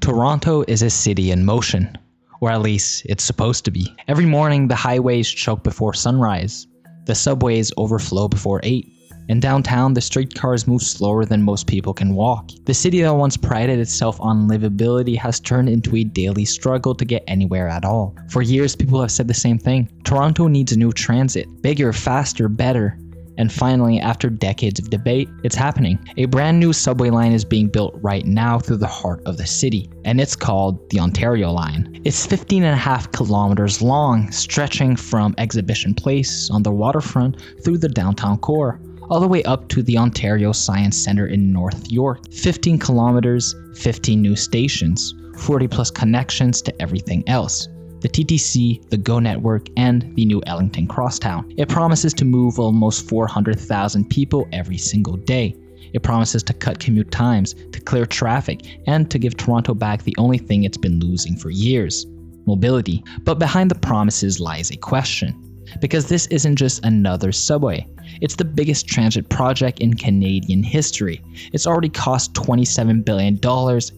Toronto is a city in motion, or at least it's supposed to be. Every morning, the highways choke before sunrise, the subways overflow before 8, and downtown, the streetcars move slower than most people can walk. The city that once prided itself on livability has turned into a daily struggle to get anywhere at all. For years, people have said the same thing. Toronto needs new transit, bigger, faster, better. And finally, after decades of debate, it's happening. A brand new subway line is being built right now through the heart of the city, and it's called the Ontario Line. It's 15.5 kilometers long, stretching from Exhibition Place on the waterfront through the downtown core, all the way up to the Ontario Science Centre in North York. 15 kilometers, 15 new stations, 40 plus connections to everything else. The TTC, the GO Network, and the new Ellington Crosstown. It promises to move almost 400,000 people every single day. It promises to cut commute times, to clear traffic, and to give Toronto back the only thing it's been losing for years: mobility. But behind the promises lies a question. Because this isn't just another subway. It's the biggest transit project in Canadian history. It's already cost $27 billion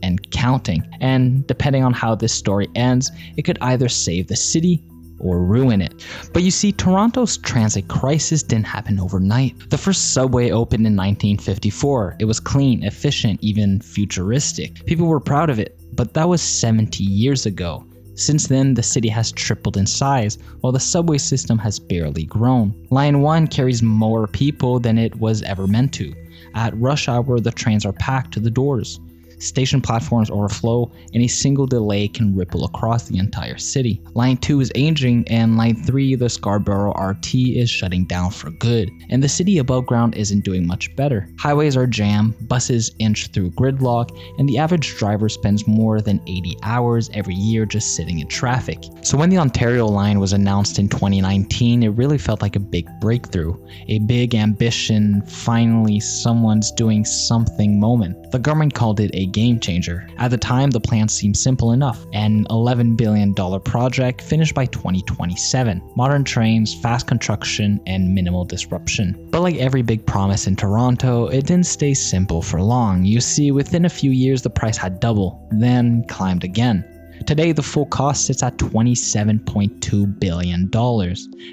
and counting. And depending on how this story ends, it could either save the city or ruin it. But you see, Toronto's transit crisis didn't happen overnight. The first subway opened in 1954. It was clean, efficient, even futuristic. People were proud of it, but that was 70 years ago. Since then, the city has tripled in size, while the subway system has barely grown. Line 1 carries more people than it was ever meant to. At rush hour, the trains are packed to the doors. Station platforms overflow, and a single delay can ripple across the entire city. Line 2 is aging, and Line 3, the Scarborough RT, is shutting down for good. And the city above ground isn't doing much better. Highways are jammed, buses inch through gridlock, and the average driver spends more than 80 hours every year just sitting in traffic. So when the Ontario Line was announced in 2019, it really felt like a big breakthrough. A big ambition, finally someone's doing something moment. The government called it a game changer. At the time, the plan seemed simple enough. An $11 billion project finished by 2027. Modern trains, fast construction, and minimal disruption. But like every big promise in Toronto, it didn't stay simple for long. You see, within a few years, the price had doubled, then climbed again. Today, the full cost sits at $27.2 billion.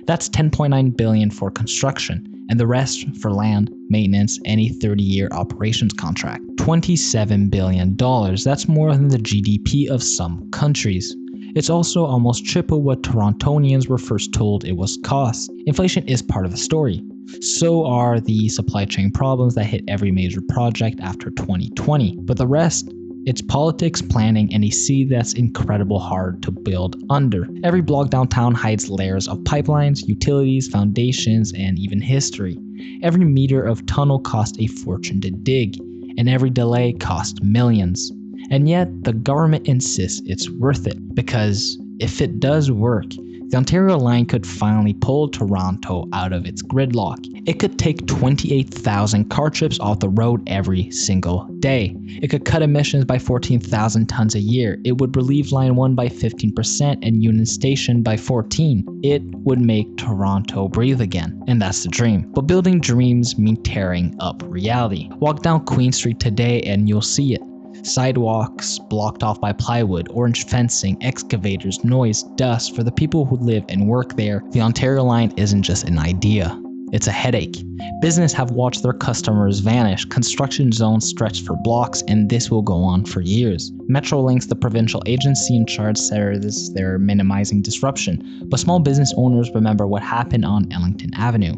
That's $10.9 billion for construction, and the rest for land, maintenance, and a 30-year operations contract. $27 billion, that's more than the GDP of some countries. It's also almost triple what Torontonians were first told it was cost. Inflation is part of the story. So are the supply chain problems that hit every major project after 2020. But the rest? It's politics, planning, and a city that's incredible hard to build under. Every block downtown hides layers of pipelines, utilities, foundations, and even history. Every meter of tunnel cost a fortune to dig, and every delay cost millions. And yet, the government insists it's worth it, because if it does work, the Ontario Line could finally pull Toronto out of its gridlock. It could take 28,000 car trips off the road every single day. It could cut emissions by 14,000 tons a year. It would relieve Line 1 by 15% and Union Station by 14%. It would make Toronto breathe again, and that's the dream. But building dreams mean tearing up reality. Walk down Queen Street today and you'll see it. Sidewalks blocked off by plywood, orange fencing, excavators, noise, dust for the people who live and work there. The Ontario Line isn't just an idea, it's a headache. Business have watched their customers vanish, construction zones stretch for blocks, and this will go on for years. Metrolinx, the provincial agency in charge, says they're minimizing disruption, but small business owners remember what happened on Ellington Avenue.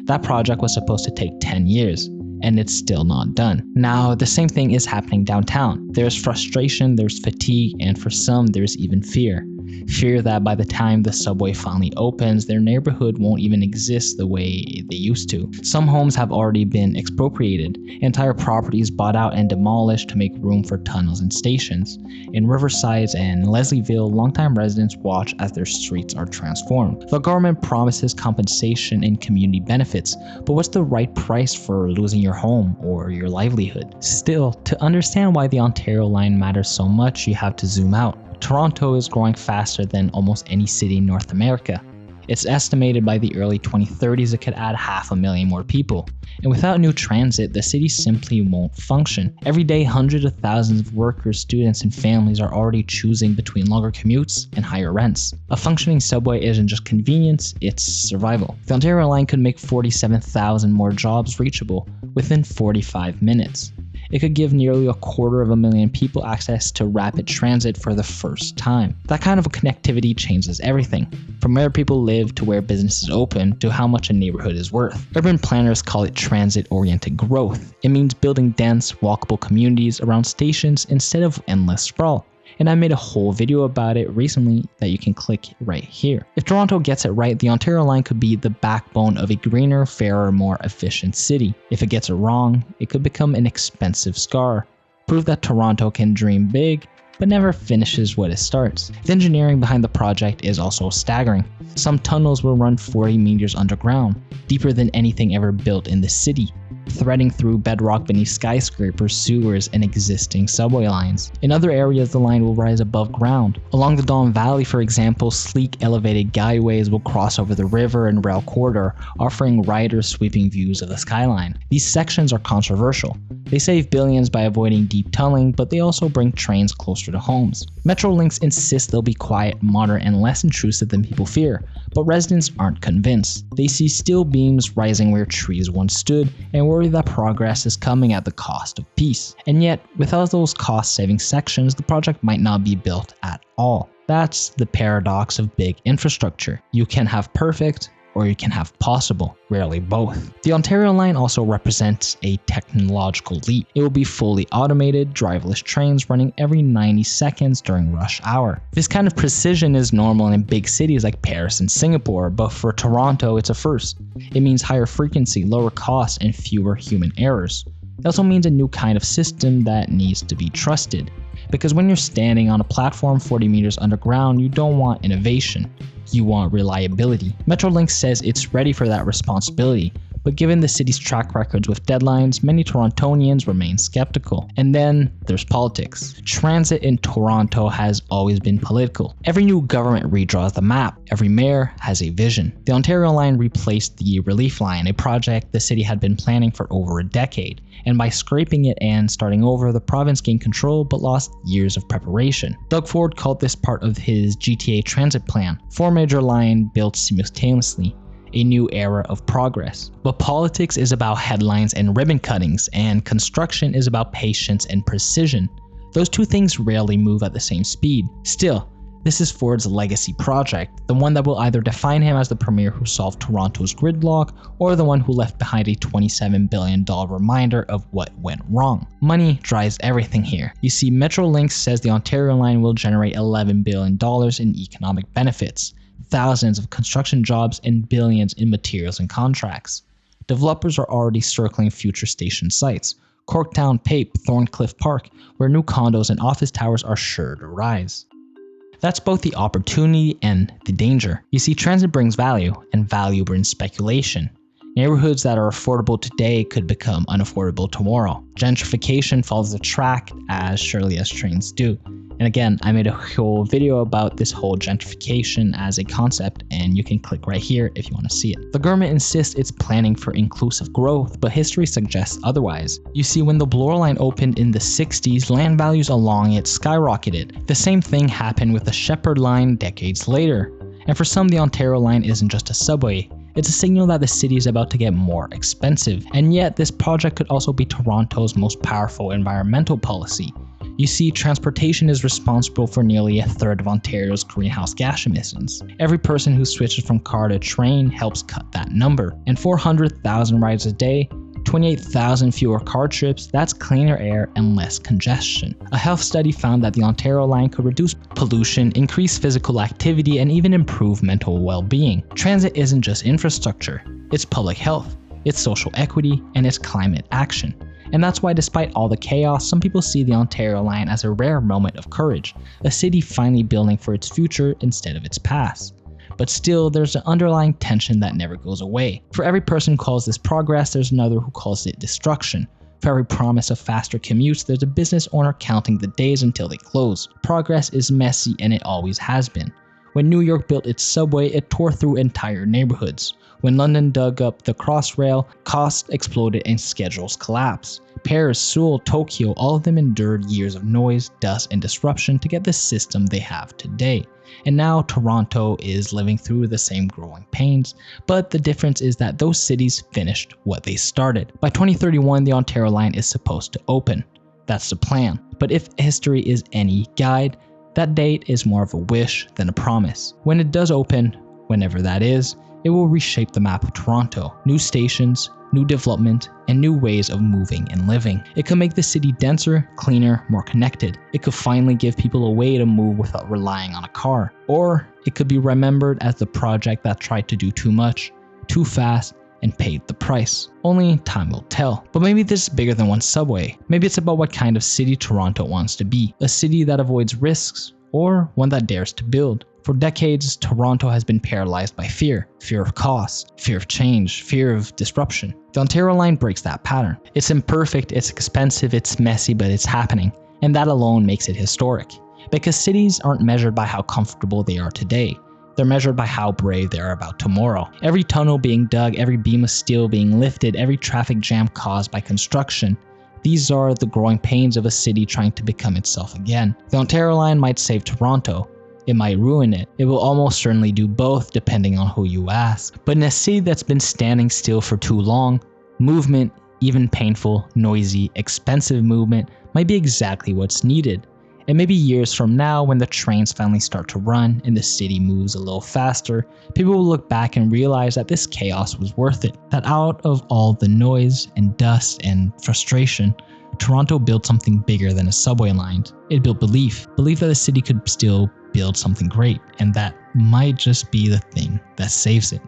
That project was supposed to take 10 years. And it's still not done. Now, the same thing is happening downtown. There's frustration, there's fatigue, and for some, there's even fear. Fear that by the time the subway finally opens, their neighborhood won't even exist the way they used to. Some homes have already been expropriated, entire properties bought out and demolished to make room for tunnels and stations. In Riverside and Leslieville, longtime residents watch as their streets are transformed. The government promises compensation and community benefits, but what's the right price for losing your home or your livelihood? Still, to understand why the Ontario Line matters so much, you have to zoom out. Toronto is growing faster than almost any city in North America. It's estimated by the early 2030s it could add 500,000 more people. And without new transit, the city simply won't function. Every day, hundreds of thousands of workers, students, and families are already choosing between longer commutes and higher rents. A functioning subway isn't just convenience, it's survival. The Ontario line could make 47,000 more jobs reachable within 45 minutes. It could give nearly 250,000 people access to rapid transit for the first time. That kind of connectivity changes everything, from where people live to where businesses open to how much a neighborhood is worth. Urban planners call it transit-oriented growth. It means building dense, walkable communities around stations instead of endless sprawl. And I made a whole video about it recently that you can click right here. If Toronto gets it right, the Ontario line could be the backbone of a greener, fairer, more efficient city. If it gets it wrong, it could become an expensive scar. Prove that Toronto can dream big, but never finishes what it starts. The engineering behind the project is also staggering. Some tunnels will run 40 meters underground, deeper than anything ever built in the city, threading through bedrock beneath skyscrapers, sewers, and existing subway lines. In other areas, the line will rise above ground. Along the Don Valley, for example, sleek elevated guideways will cross over the river and rail corridor, offering riders sweeping views of the skyline. These sections are controversial. They save billions by avoiding deep tunneling, but they also bring trains closer to homes. Metrolinx insists they'll be quiet, modern, and less intrusive than people fear, but residents aren't convinced. They see steel beams rising where trees once stood and worry that progress is coming at the cost of peace. And yet, without those cost-saving sections, the project might not be built at all. That's the paradox of big infrastructure. You can have perfect, or you can have possible, rarely both. The Ontario line also represents a technological leap. It will be fully automated, driverless trains running every 90 seconds during rush hour. This kind of precision is normal in big cities like Paris and Singapore, but for Toronto, it's a first. It means higher frequency, lower costs, and fewer human errors. It also means a new kind of system that needs to be trusted. Because when you're standing on a platform 40 meters underground, you don't want innovation. You want reliability. Metrolinx says it's ready for that responsibility, but given the city's track records with deadlines, many Torontonians remain skeptical. And then there's politics. Transit in Toronto has always been political. Every new government redraws the map. Every mayor has a vision. The Ontario line replaced the Relief Line, a project the city had been planning for over a decade. And by scraping it and starting over, the province gained control but lost years of preparation. Doug Ford called this part of his GTA transit plan. 4 major lines built simultaneously. A new era of progress. But politics is about headlines and ribbon cuttings, and construction is about patience and precision. Those two things rarely move at the same speed. Still, this is Ford's legacy project, the one that will either define him as the premier who solved Toronto's gridlock, or the one who left behind a $27 billion reminder of what went wrong. Money drives everything here. You see, Metrolinx says the Ontario line will generate $11 billion in economic benefits, thousands of construction jobs, and billions in materials and contracts. Developers are already circling future station sites, Corktown, Pape, Thorncliffe Park, where new condos and office towers are sure to rise. That's both the opportunity and the danger. You see, transit brings value, and value brings speculation. Neighborhoods that are affordable today could become unaffordable tomorrow. Gentrification follows the track as surely as trains do. And again, I made a whole video about this whole gentrification as a concept, and you can click right here if you want to see it. The government insists it's planning for inclusive growth, but history suggests otherwise. You see, when the Bloor line opened in the 60s, land values along it skyrocketed. The same thing happened with the Shepherd line decades later. And for some, the Ontario line isn't just a subway. It's a signal that the city is about to get more expensive. And yet, this project could also be Toronto's most powerful environmental policy. You see, transportation is responsible for nearly 1/3 of Ontario's greenhouse gas emissions. Every person who switches from car to train helps cut that number. And 400,000 rides a day, 28,000 fewer car trips, that's cleaner air and less congestion. A health study found that the Ontario line could reduce pollution, increase physical activity, and even improve mental well-being. Transit isn't just infrastructure, it's public health, it's social equity, and it's climate action. And that's why, despite all the chaos, some people see the Ontario line as a rare moment of courage, a city finally building for its future instead of its past. But still, there's an underlying tension that never goes away. For every person who calls this progress, there's another who calls it destruction. For every promise of faster commutes, there's a business owner counting the days until they close. Progress is messy, and it always has been. When New York built its subway, it tore through entire neighborhoods. When London dug up the Crossrail, costs exploded and schedules collapsed. Paris, Seoul, Tokyo, all of them endured years of noise, dust, and disruption to get the system they have today. And now Toronto is living through the same growing pains, but the difference is that those cities finished what they started. By 2031, the Ontario line is supposed to open. That's the plan. But if history is any guide, that date is more of a wish than a promise. When it does open, whenever that is, it will reshape the map of Toronto. New stations, new development, and new ways of moving and living. It could make the city denser, cleaner, more connected. It could finally give people a way to move without relying on a car. Or it could be remembered as the project that tried to do too much, too fast, and paid the price. Only time will tell. But maybe this is bigger than one subway. Maybe it's about what kind of city Toronto wants to be. A city that avoids risks, or one that dares to build. For decades, Toronto has been paralyzed by fear. Fear of cost, fear of change, fear of disruption. The Ontario line breaks that pattern. It's imperfect, it's expensive, it's messy, but it's happening. And that alone makes it historic. Because cities aren't measured by how comfortable they are today. They're measured by how brave they are about tomorrow. Every tunnel being dug, every beam of steel being lifted, every traffic jam caused by construction. These are the growing pains of a city trying to become itself again. The Ontario line might save Toronto. It might ruin it. It will almost certainly do both depending on who you ask. But in a city that's been standing still for too long, movement, even painful, noisy, expensive movement, might be exactly what's needed. And maybe years from now, when the trains finally start to run and the city moves a little faster, people will look back and realize that this chaos was worth it. That out of all the noise and dust and frustration, Toronto built something bigger than a subway line. It built belief that the city could still build something great, and that might just be the thing that saves it.